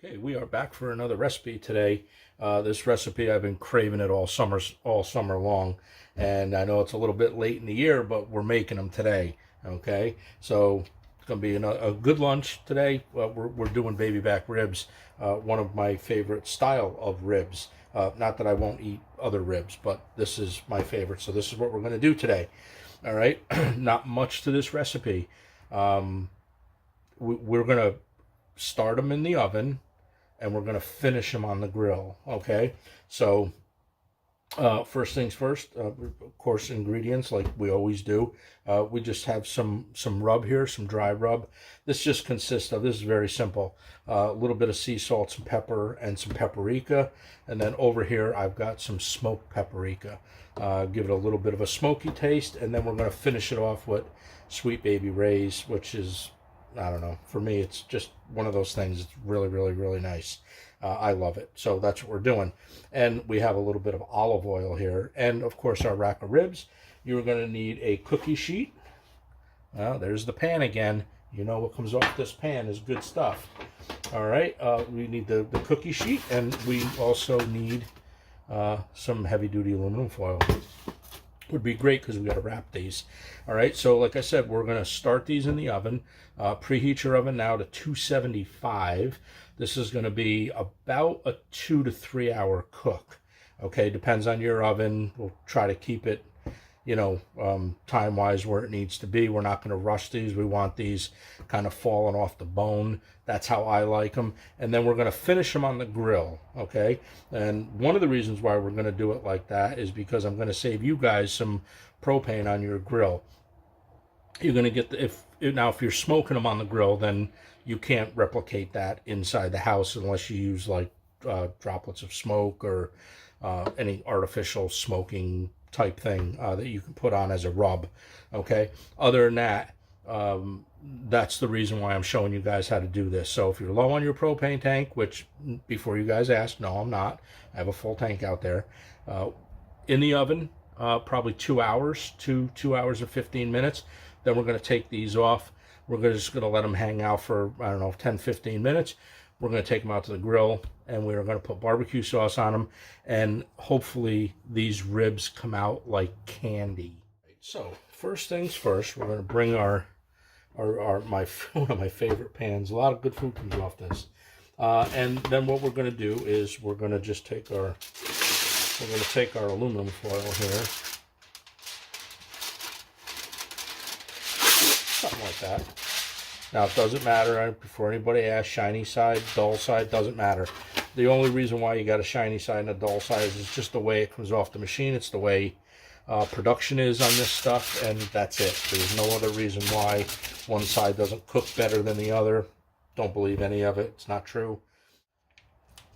Okay, we are back for another recipe today. This recipe, I've been craving it all summer long, and I know it's a little bit late in the year, but we're making them today. Okay, so it's gonna be a good lunch today. We're doing baby back ribs, one of my favorite style of ribs. Not that I won't eat other ribs, but this is my favorite. So this is what we're gonna do today. All right, not much to this recipe. We're gonna start them in the oven, and we're going to finish them on the grill. Okay, so first things first, of course, ingredients like we always do. We just have some rub here, some dry rub. This just consists of, this is very simple, a little bit of sea salt, some pepper, and some paprika. And then over here I've got some smoked paprika. Give it a little bit of a smoky taste, and then we're going to finish it off with Sweet Baby Ray's, which is, I don't know, for me it's just one of those things. It's really, really, really nice. I love it. So that's what we're doing. And we have a little bit of olive oil here, and of course our rack of ribs. You're going to need a cookie sheet. Well, there's the pan again. You know what comes off this pan is good stuff. All right, we need the cookie sheet, and we also need some heavy duty aluminum foil. Would be great because we got to wrap these. All right, so like I said, we're going to start these in the oven. Preheat your oven now to 275. This is going to be about a 2 to 3 hour cook. Okay, depends on your oven. We'll try to keep it, you know, time wise where it needs to be. We're not going to rush these. We want these kind of falling off the bone. That's how I like them. And then we're going to finish them on the grill. Okay, and one of the reasons why we're going to do it like that is because I'm going to save you guys some propane on your grill. You're going to get the, if you're smoking them on the grill, then you can't replicate that inside the house unless you use like droplets of smoke or any artificial smoking type thing that you can put on as a rub. Okay, other than that, that's the reason why I'm showing you guys how to do this. So if you're low on your propane tank, which before you guys ask, no, I'm not, I have a full tank out there, in the oven, probably 2 hours, 2 hours and 15 minutes. Then we're going to take these off. We're just going to let them hang out for, I don't know, 10, 15 minutes. We're going to take them out to the grill, and we're going to put barbecue sauce on them, and hopefully these ribs come out like candy. So first things first, we're going to bring one of my favorite pans. A lot of good food comes off this. And then what we're going to do is we're going to just take our aluminum foil here. Something like that. Now, it doesn't matter, before anybody asks, shiny side, dull side, doesn't matter. The only reason why you got a shiny side and a dull side is just the way it comes off the machine. It's the way production is on this stuff, and that's it. There's no other reason why one side doesn't cook better than the other. Don't believe any of it. It's not true.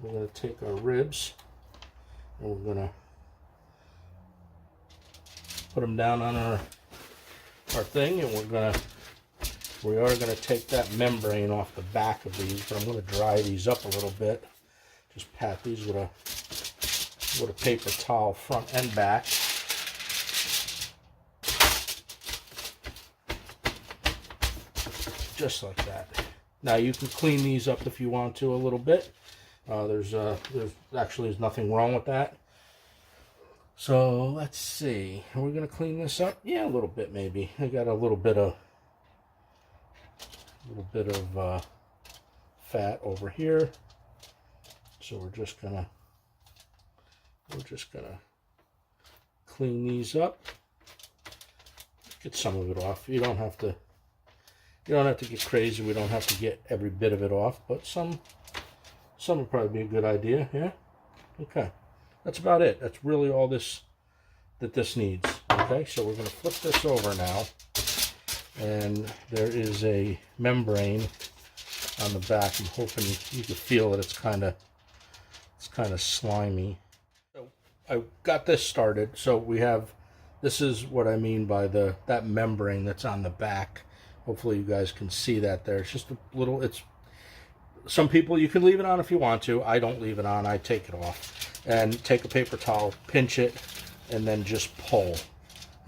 We're going to take our ribs, and we're going to put them down on our thing, and we are going to take that membrane off the back of these, but I'm going to dry these up a little bit. Just pat these with a paper towel front and back. Just like that. Now you can clean these up if you want to a little bit. There's nothing wrong with that. So let's see. Are we going to clean this up? Yeah, a little bit maybe. I got a little bit of fat over here. So we're just gonna clean these up. Get some of it off. You don't have to get crazy. We don't have to get every bit of it off, but some would probably be a good idea. Yeah. Okay. That's about it. That's really all this needs. Okay, so we're going to flip this over now, and there is a membrane on the back. I'm hoping you can feel it. It's kind of slimy. So I got this started. So we have, this is what I mean by that membrane that's on the back. Hopefully you guys can see that there. It's just a little. Some people, you can leave it on if you want to. I don't leave it on. I take it off. And take a paper towel, pinch it, and then just pull.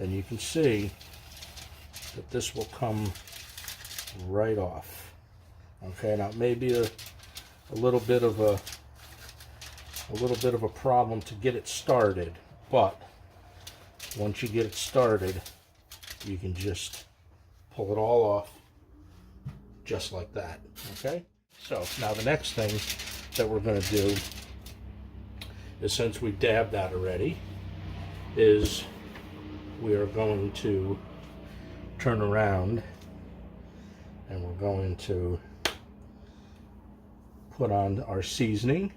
And you can see that this will come right off. Okay, now maybe a little bit of a problem to get it started, but once you get it started, you can just pull it all off just like that. Okay, so now the next thing that we're going to do is, since we dabbed that already, is we are going to turn around and we're going to put on our seasoning.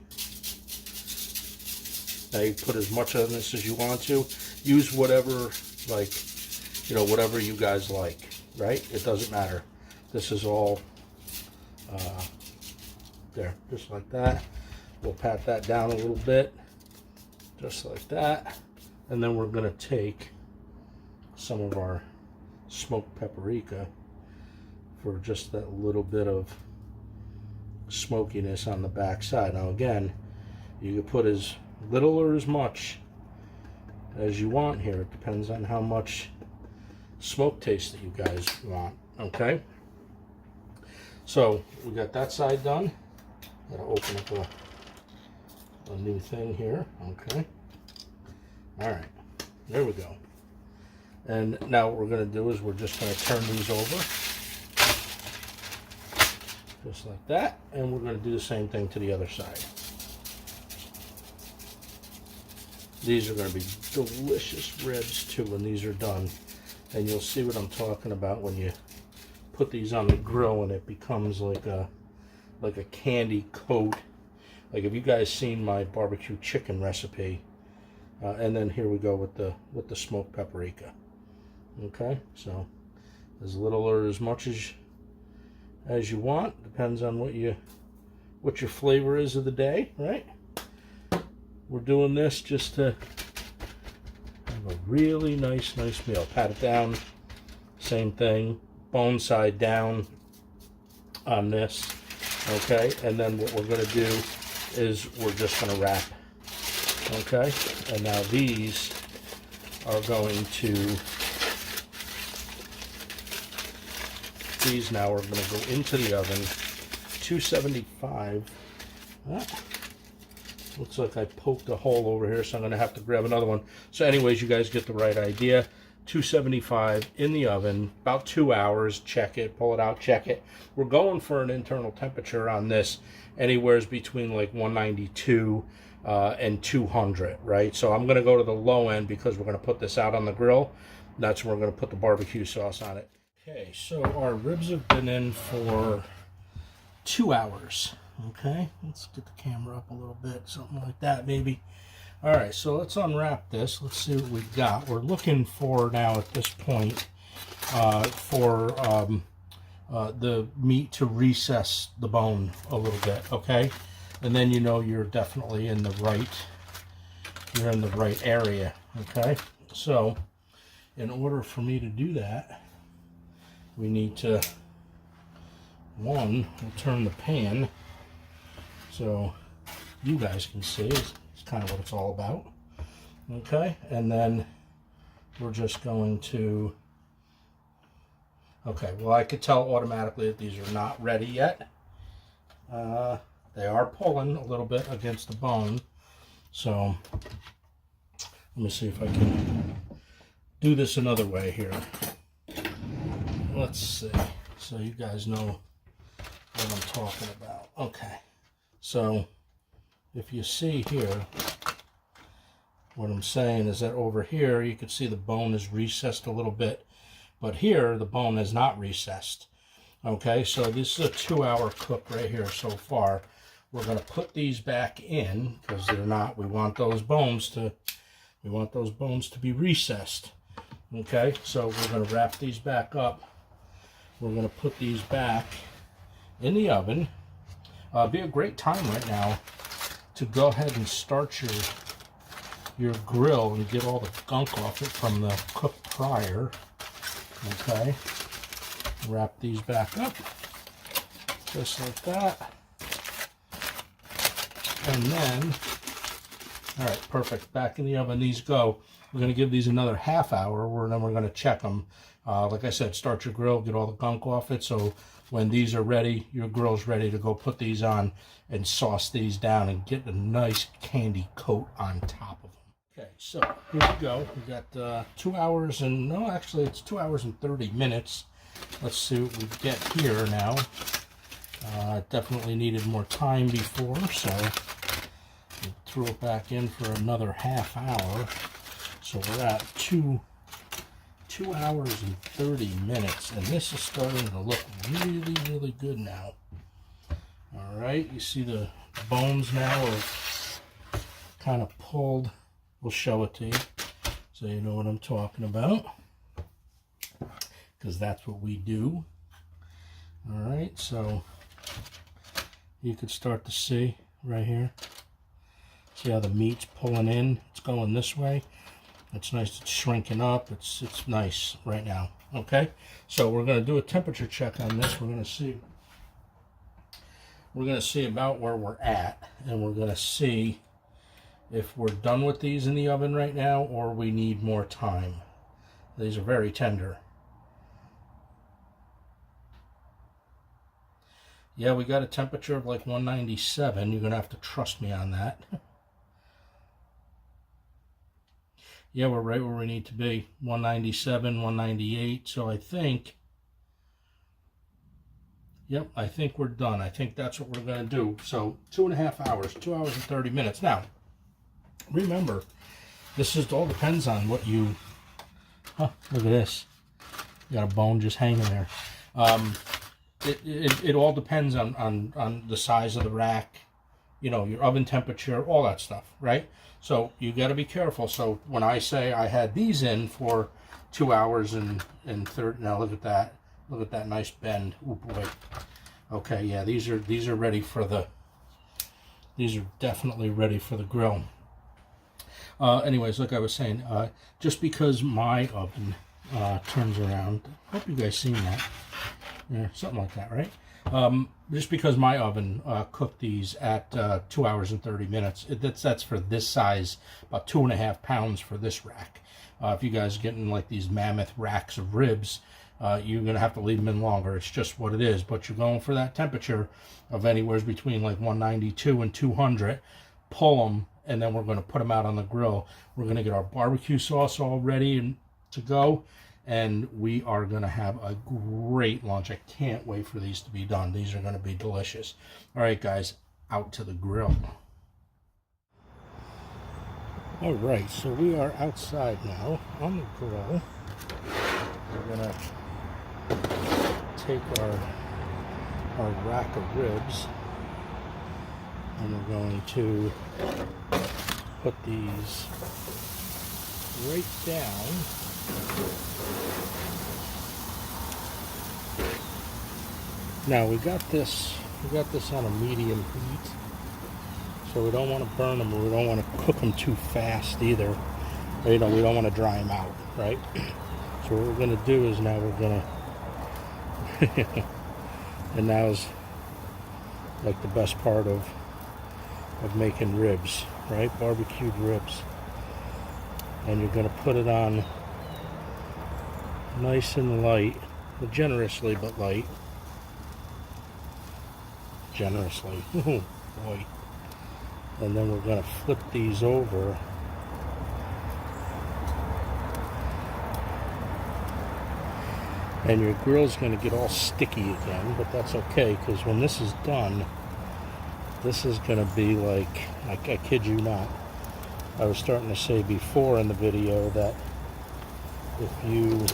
Now you put as much on this as you want to. Use whatever, like, you know, whatever you guys like, right? It doesn't matter. This is all there, just like that. We'll pat that down a little bit, just like that. And then we're gonna take some of our smoked paprika for just that little bit of smokiness on the back side. Now again, you can put as little or as much as you want here. It depends on how much smoke taste that you guys want. Okay, so we got that side done. Gotta open up a new thing here. Okay, all right, there we go. And now what we're going to do is we're just going to turn these over just like that, and we're going to do the same thing to the other side. These are going to be delicious reds too when these are done, and you'll see what I'm talking about when you put these on the grill and it becomes like a candy coat. Like if you guys seen my barbecue chicken recipe, and then here we go with the smoked paprika. Okay, so as little or as much as you want, depends on what your flavor is of the day, right? We're doing this just to have a really nice meal. Pat it down, same thing, bone side down on this. Okay, and then what we're going to do is we're just going to wrap. Okay, and now these are going to, these now are going to go into the oven, 275. Looks like I poked a hole over here, so I'm going to have to grab another one. So anyways, you guys get the right idea. 275 in the oven, about 2 hours. Check it, pull it out, check it. We're going for an internal temperature on this anywhere between like 192 and 200, right? So I'm going to go to the low end because we're going to put this out on the grill. That's when we're going to put the barbecue sauce on it. Okay, so our ribs have been in for 2 hours. Okay, let's get the camera up a little bit, something like that maybe. All right, so let's unwrap this. Let's see what we've got. We're looking for now at this point for the meat to recess the bone a little bit, okay? And then you know you're definitely in the right area, okay? So in order for me to do that, we need to, we'll turn the pan so you guys can see. It's kind of what it's all about. Okay, and then we're just going to, okay, well I could tell automatically that these are not ready yet. They are pulling a little bit against the bone. So let me see if I can do this another way here. Let's see, so you guys know what I'm talking about. Okay, so if you see here, what I'm saying is that over here you can see the bone is recessed a little bit, but here the bone is not recessed. Okay, so this is a 2 hour cook right here so far. We're going to put these back in because they're not, we want those bones to be recessed. Okay, so we're going to wrap these back up. We're going to put these back in the oven. Be a great time right now to go ahead and start your grill and get all the gunk off it from the cook prior. Okay, wrap these back up just like that, and then, all right, perfect, back in the oven these go. We're going to give these another half hour, and then we're going to check them Like I said, start your grill, get all the gunk off it, so when these are ready, your grill's ready to go put these on and sauce these down and get a nice candy coat on top of them. Okay, so here we go. We got 2 hours and, no, actually it's 2 hours and 30 minutes. Let's see what we get here now. Definitely needed more time before, so we threw it back in for another half hour. So we're at 2 hours and 30 minutes, and this is starting to look really, really good now. All right, you see the bones now are kind of pulled. We'll show it to you so you know what I'm talking about, because that's what we do. All right, so you could start to see right here. See how the meat's pulling in? It's going this way. It's nice. It's shrinking up. It's nice right now. Okay, so we're going to do a temperature check on this. We're going to see about where we're at, and we're going to see if we're done with these in the oven right now or we need more time. These are very tender. Yeah, we got a temperature of like 197. You're going to have to trust me on that. Yeah, we're right where we need to be. 197, 198. So I think, yep, I think we're done. I think that's what we're going to do. So 2.5 hours, 2 hours and 30 minutes. Now, remember, this just all depends on what you, look at this. You got a bone just hanging there. It all depends on the size of the rack, you know, your oven temperature, all that stuff, right? So you got to be careful. So when I say I had these in for 2 hours and 30, now look at that. Look at that nice bend. Oh boy. Okay, yeah, these are ready for the, these are definitely ready for the grill. Anyways, like I was saying, just because my oven turns around, hope you guys seen that. Yeah, something like that, right? Just because my oven cooked these at 2 hours and 30 minutes, that's for this size, about 2.5 pounds for this rack. If you guys are getting like these mammoth racks of ribs, you're going to have to leave them in longer. It's just what it is. But you're going for that temperature of anywhere between like 192 and 200. Pull them, and then we're going to put them out on the grill. We're going to get our barbecue sauce all ready and to go. And we are going to have a great lunch. I can't wait for these to be done. These are going to be delicious. All right, guys, out to the grill. All right, so we are outside now on the grill. We're going to take our rack of ribs, and we're going to put these right down. Now we got this on a medium heat, so we don't want to burn them, or we don't want to cook them too fast either. Or, you know, we don't want to dry them out, right? So what we're going to do is now we're going to, and now's like the best part of making ribs, right? Barbecued ribs. And you're going to put it on nice and light, generously but light. Generously. Oh boy. And then we're going to flip these over. And your grill's going to get all sticky again, but that's okay, because when this is done, this is going to be like, I kid you not. I was starting to say before in the video that if you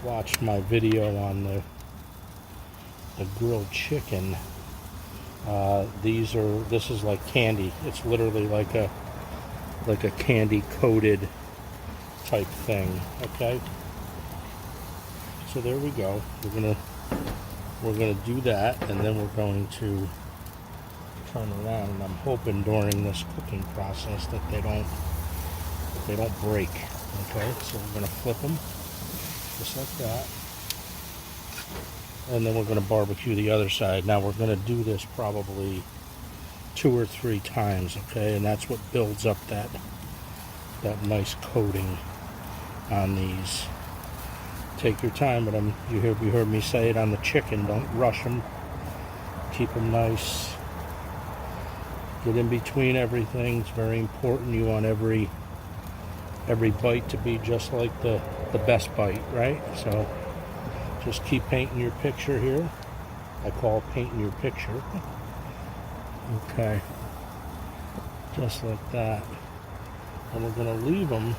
watched my video on the grilled chicken, this is like candy. It's literally like a candy coated type thing. Okay, so there we go. We're gonna do that, and then we're going to turn around, and I'm hoping during this cooking process that they don't break. Okay, so we're going to flip them just like that, and then we're going to barbecue the other side. Now we're going to do this probably 2 or 3 times, okay, and that's what builds up that nice coating on these. Take your time with them. You heard me say it on the chicken. Don't rush them. Keep them nice. Get in between everything. It's very important. You want every bite to be just like the best bite, right? So just keep painting your picture here. I call it painting your picture. Okay. Just like that. And we're going to leave them.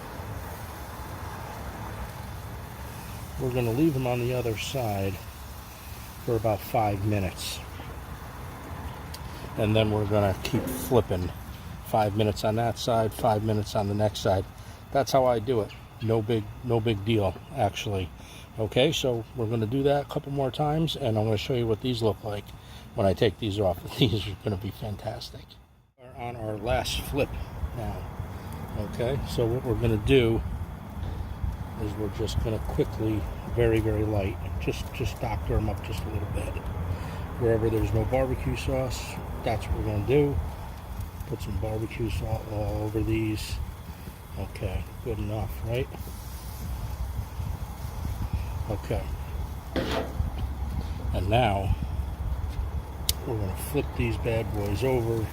We're going to leave them on the other side for about 5 minutes. And then we're going to keep flipping. 5 minutes on that side, 5 minutes on the next side. That's how I do it. No big deal, actually. Okay, so we're going to do that a couple more times, and I'm going to show you what these look like when I take these off. These are going to be fantastic. We're on our last flip now. Okay, so what we're going to do is we're just going to quickly, very light, just doctor them up just a little bit. Wherever there's no barbecue sauce, that's what we're going to do. Put some barbecue salt all over these. Okay, good enough, right? Okay. And now we're going to flip these bad boys over,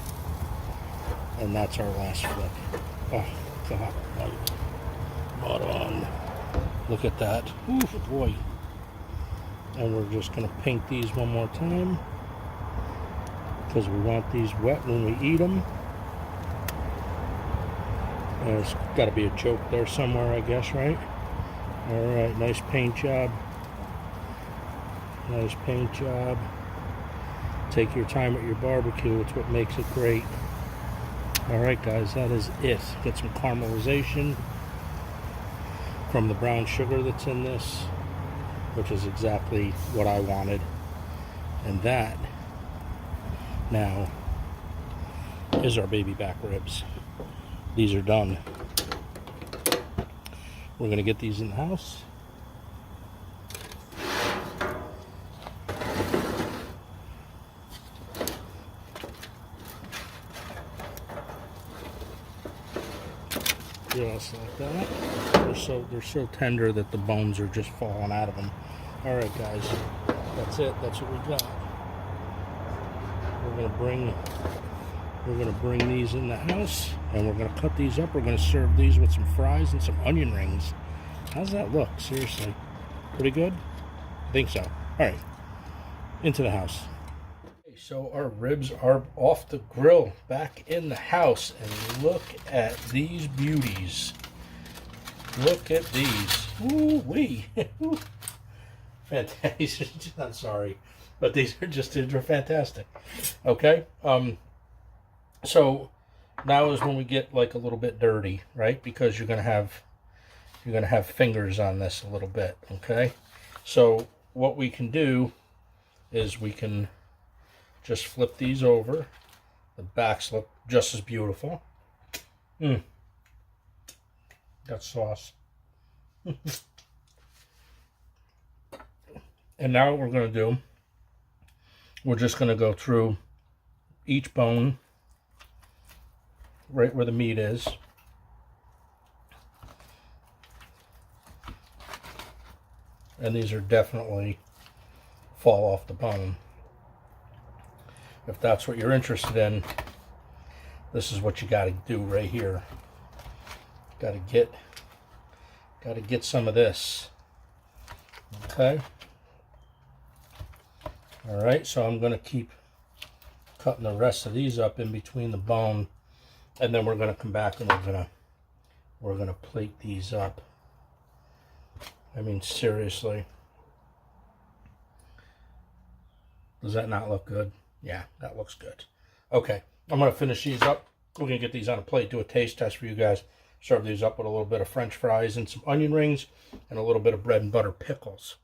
and that's our last flip. Oh, God. Spot on. Look at that. Ooh, boy. And we're just going to paint these one more time because we want these wet when we eat them. There's got to be a joke there somewhere, I guess, right? Alright, nice paint job. Nice paint job. Take your time with your barbecue. It's what makes it great. Alright, guys, that is it. Get some caramelization from the brown sugar that's in this, which is exactly what I wanted. And that now is our baby back ribs. These are done. We're going to get these in the house. Just like that. They're so tender that the bones are just falling out of them. All right, guys, that's it. That's what we got. We're gonna bring these in the house, and we're gonna cut these up. We're gonna serve these with some fries and some onion rings. How's that look? Seriously, pretty good? I think so. All right, into the house. Okay, so our ribs are off the grill, back in the house, and look at these beauties. Look at these. Ooh wee. Fantastic. I'm sorry, but these are fantastic. Okay. So now is when we get like a little bit dirty, right? Because you're gonna have fingers on this a little bit. Okay. So what we can do is we can just flip these over. The backs look just as beautiful. Got sauce. And now what we're going to do, we're just going to go through each bone right where the meat is. And these are definitely fall off the bone. If that's what you're interested in, this is what you got to do right here. Got to get some of this. Okay. All right, so I'm going to keep cutting the rest of these up in between the bone, and then we're going to come back and we're going to plate these up. I mean, seriously. Does that not look good? Yeah, that looks good. Okay, I'm going to finish these up. We're going to get these on a plate, do a taste test for you guys. Serve these up with a little bit of French fries and some onion rings and a little bit of bread and butter pickles.